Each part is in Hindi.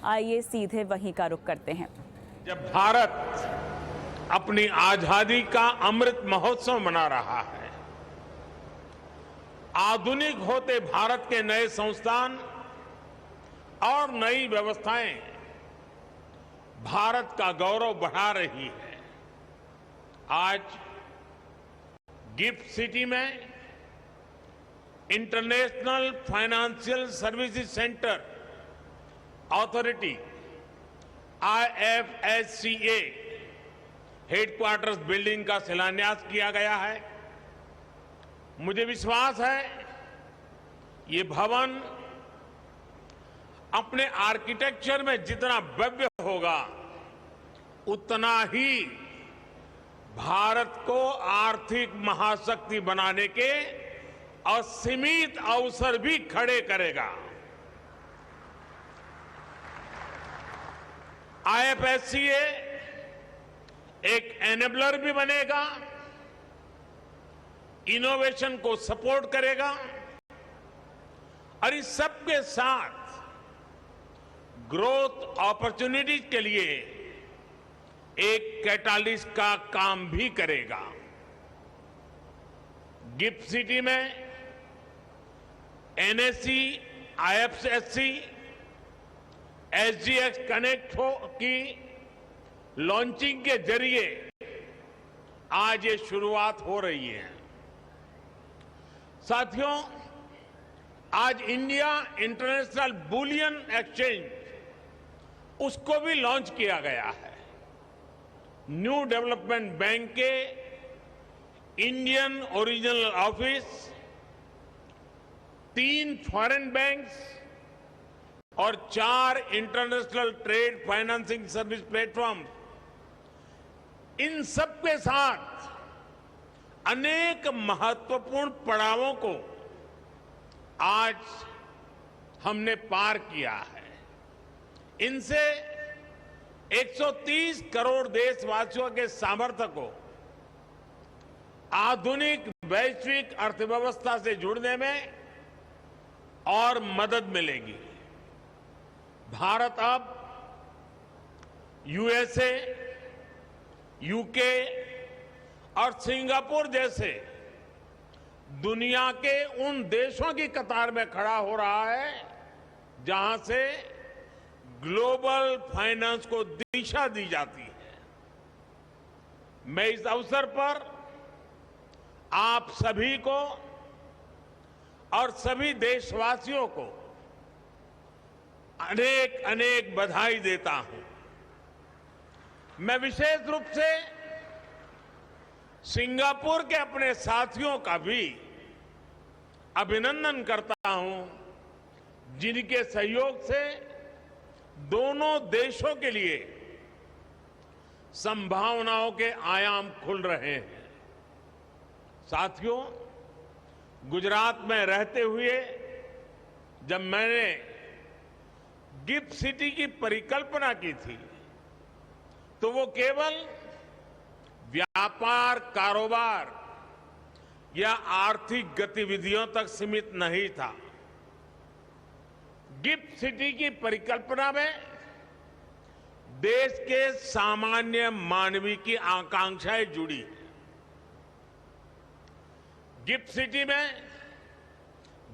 आइए सीधे वहीं का रुख करते हैं। जब भारत अपनी आजादी का अमृत महोत्सव मना रहा है, आधुनिक होते भारत के नए संस्थान और नई व्यवस्थाएं भारत का गौरव बढ़ा रही है। आज गिफ्ट सिटी में international financial services centre authority IFSCA headquarters building का शिलान्यास किया गया है। मुझे विश्वास है ये भवन अपने आर्किटेक्चर में जितना भव्य होगा उतना ही भारत को आर्थिक महाशक्ति बनाने के असीमित अवसर भी खड़े करेगा। IFSCA एक एनेबलर भी बनेगा, इनोवेशन को सपोर्ट करेगा और इस सब के साथ ग्रोथ अपॉर्चुनिटीज के लिए एक कैटालिस्ट का काम भी करेगा। गिफ्ट सिटी में NSE, IFSC, SGX कनेक्ट की लॉन्चिंग के जरिए आज ये शुरुआत हो रही है। साथियों, आज इंडिया इंटरनेशनल बुलियन एक्सचेंज उसको भी लॉन्च किया गया है। न्यू डेवलपमेंट बैंक के Indian original office, 3 foreign banks और 4 international trade financing service platform, इन सब के साथ अनेक महत्वपूर्ण पड़ावों को आज हमने पार किया है। इनसे 130 करोड़ देशवासियों के सामर्थ्य को आधुनिक वैश्विक अर्थव्यवस्था से जुड़ने में और मदद मिलेगी। भारत अब USA, UK और सिंगापुर जैसे दुनिया के उन देशों की कतार में खड़ा हो रहा है जहां से ग्लोबल फाइनेंस को दिशा दी जाती है। मैं इस अवसर पर आप सभी को और सभी देशवासियों को अनेक अनेक बधाई देता हूं। मैं विशेष रूप से सिंगापुर के अपने साथियों का भी अभिनंदन करता हूं, जिनके सहयोग से दोनों देशों के लिए संभावनाओं के आयाम खुल रहे हैं। साथियों, गुजरात में रहते हुए जब मैंने गिफ्ट सिटी की परिकल्पना की थी तो वो केवल व्यापार, कारोबार या आर्थिक गतिविधियों तक सीमित नहीं था। गिफ्ट सिटी की परिकल्पना में देश के सामान्य मानवी की आकांक्षाएं जुड़ी। गिफ्ट सिटी में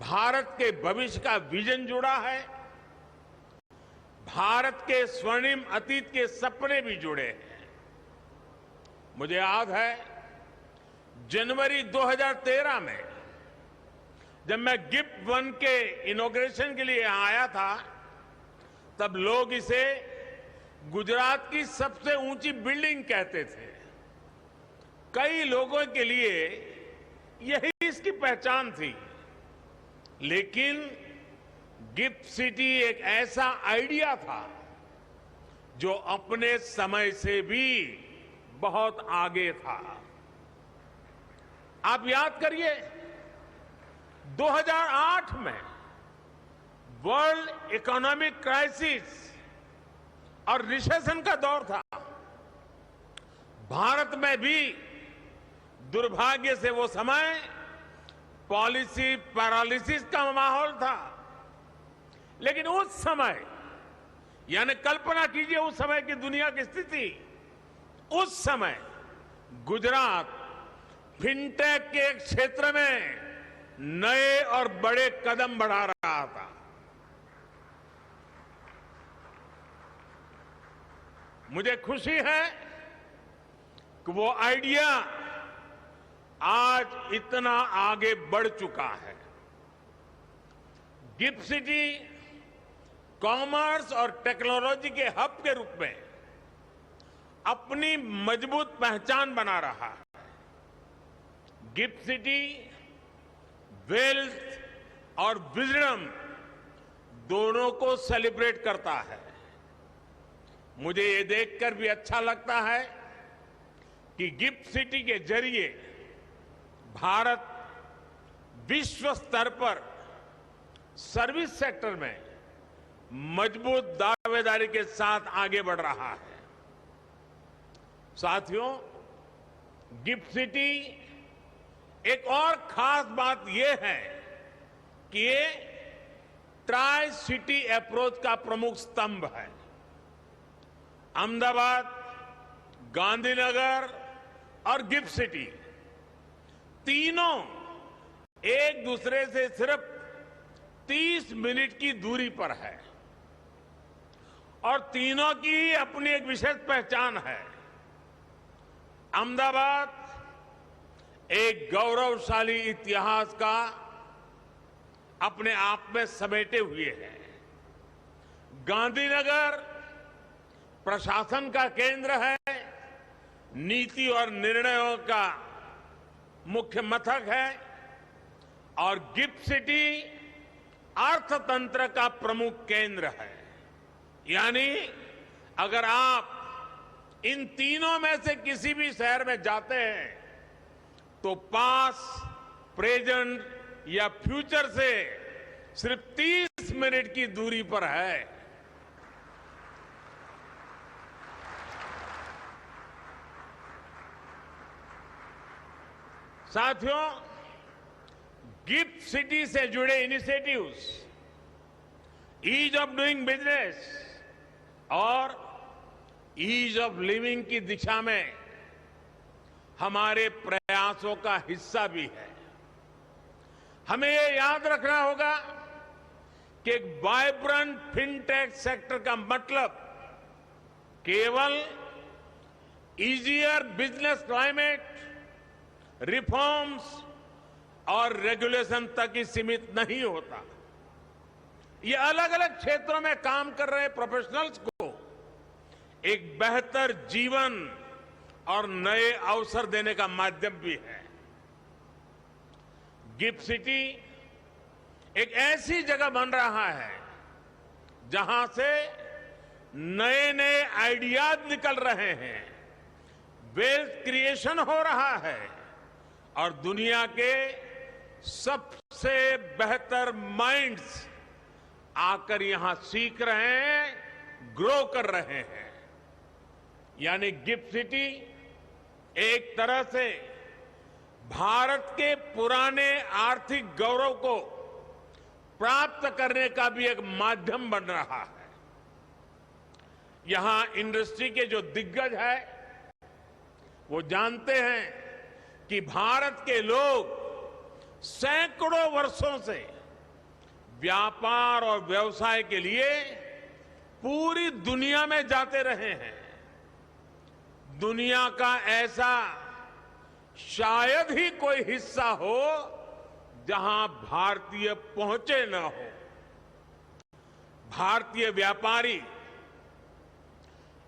भारत के भविष्य का विजन जुड़ा है, भारत के स्वर्णिम अतीत के सपने भी जुड़े हैं। मुझे याद है जनवरी 2013 में जब मैं गिफ्ट वन के इनॉग्रेशन के लिए यहां आया था, तब लोग इसे गुजरात की सबसे ऊंची बिल्डिंग कहते थे। कई लोगों के लिए यही इसकी पहचान थी। लेकिन गिफ्ट सिटी एक ऐसा आइडिया था जो अपने समय से भी बहुत आगे था। आप याद करिए, 2008 में वर्ल्ड इकोनॉमिक क्राइसिस और रिसेशन का दौर था। भारत में भी दुर्भाग्य से वो समय पॉलिसी पैरालिसिस का माहौल था। लेकिन उस समय यानी कल्पना कीजिए उस समय की दुनिया की स्थिति। उस समय गुजरात फिनटेक के क्षेत्र में नए और बड़े कदम बढ़ा रहा था। मुझे खुशी है कि वो आइडिया आज इतना आगे बढ़ चुका है। गिफ्ट सिटी कॉमर्स और टेक्नोलॉजी के हब के रूप में अपनी मजबूत पहचान बना रहा है। गिफ्ट सिटी वेल्थ और विजडम दोनों को सेलिब्रेट करता है। मुझे ये देखकर भी अच्छा लगता है कि गिफ्ट सिटी के जरिए भारत विश्व स्तर पर सर्विस सेक्टर में मजबूत दावेदारी के साथ आगे बढ़ रहा है। साथियों, गिफ्ट सिटी एक और खास बात यह है कि ये ट्राई सिटी अप्रोच का प्रमुख स्तंभ है। अहमदाबाद, गांधीनगर और गिफ्ट सिटी तीनों एक दूसरे से सिर्फ 30 मिनट की दूरी पर है और तीनों की अपनी एक विशेष पहचान है। अहमदाबाद एक गौरवशाली इतिहास का अपने आप में समेटे हुए है। गांधीनगर प्रशासन का केंद्र है, नीति और निर्णयों का मुख्य मथक है और गिफ्ट सिटी अर्थतंत्र का प्रमुख केंद्र है। यानी अगर आप इन तीनों में से किसी भी शहर में जाते हैं तो पास, प्रेजेंट या फ्यूचर से सिर्फ 30 मिनट की दूरी पर है। साथियों, गिफ्ट सिटी से जुड़े initiatives ease of doing business और ईज ऑफ लिविंग की दिशा में हमारे प्रयासों का हिस्सा भी है। हमें ये याद रखना होगा कि एक वाइब्रेंट फिनटेक सेक्टर का मतलब केवल इजियर बिजनेस क्लाइमेट, रिफॉर्म्स और रेगुलेशन तक ही सीमित नहीं होता। ये अलग अलग क्षेत्रों में काम कर रहे प्रोफेशनल्स को एक बेहतर जीवन और नए अवसर देने का माध्यम भी है। गिफ्ट सिटी एक ऐसी जगह बन रहा है जहां से नए नए आइडियाज निकल रहे हैं, वेल्थ क्रिएशन हो रहा है और दुनिया के सबसे बेहतर माइंड्स आकर यहां सीख रहे हैं, ग्रो कर रहे हैं। यानी गिफ्ट सिटी एक तरह से भारत के पुराने आर्थिक गौरव को प्राप्त करने का भी एक माध्यम बन रहा है। यहां इंडस्ट्री के जो दिग्गज है वो जानते हैं कि भारत के लोग सैकड़ों वर्षों से व्यापार और व्यवसाय के लिए पूरी दुनिया में जाते रहे हैं। दुनिया का ऐसा शायद ही कोई हिस्सा हो जहां भारतीय पहुंचे न हो। भारतीय व्यापारी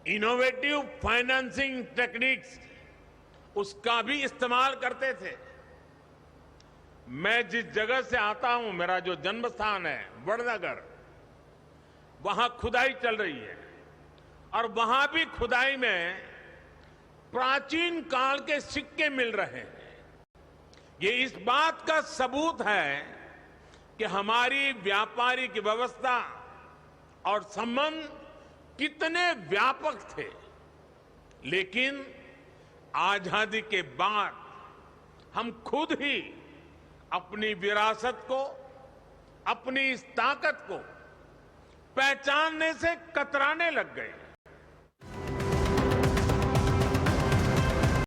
इनोवेटिव फाइनेंसिंग टेक्निक्स उसका भी इस्तेमाल करते थे। मैं जिस जगह से आता हूं, मेरा जो जन्म स्थान है वडनगर, वहां खुदाई चल रही है और वहां भी खुदाई में प्राचीन काल के सिक्के मिल रहे हैं। ये इस बात का सबूत है कि हमारी व्यापारिक व्यवस्था और संबंध कितने व्यापक थे। लेकिन आजादी के बाद हम खुद ही अपनी विरासत को, अपनी इस ताकत को पहचानने से कतराने लग गए।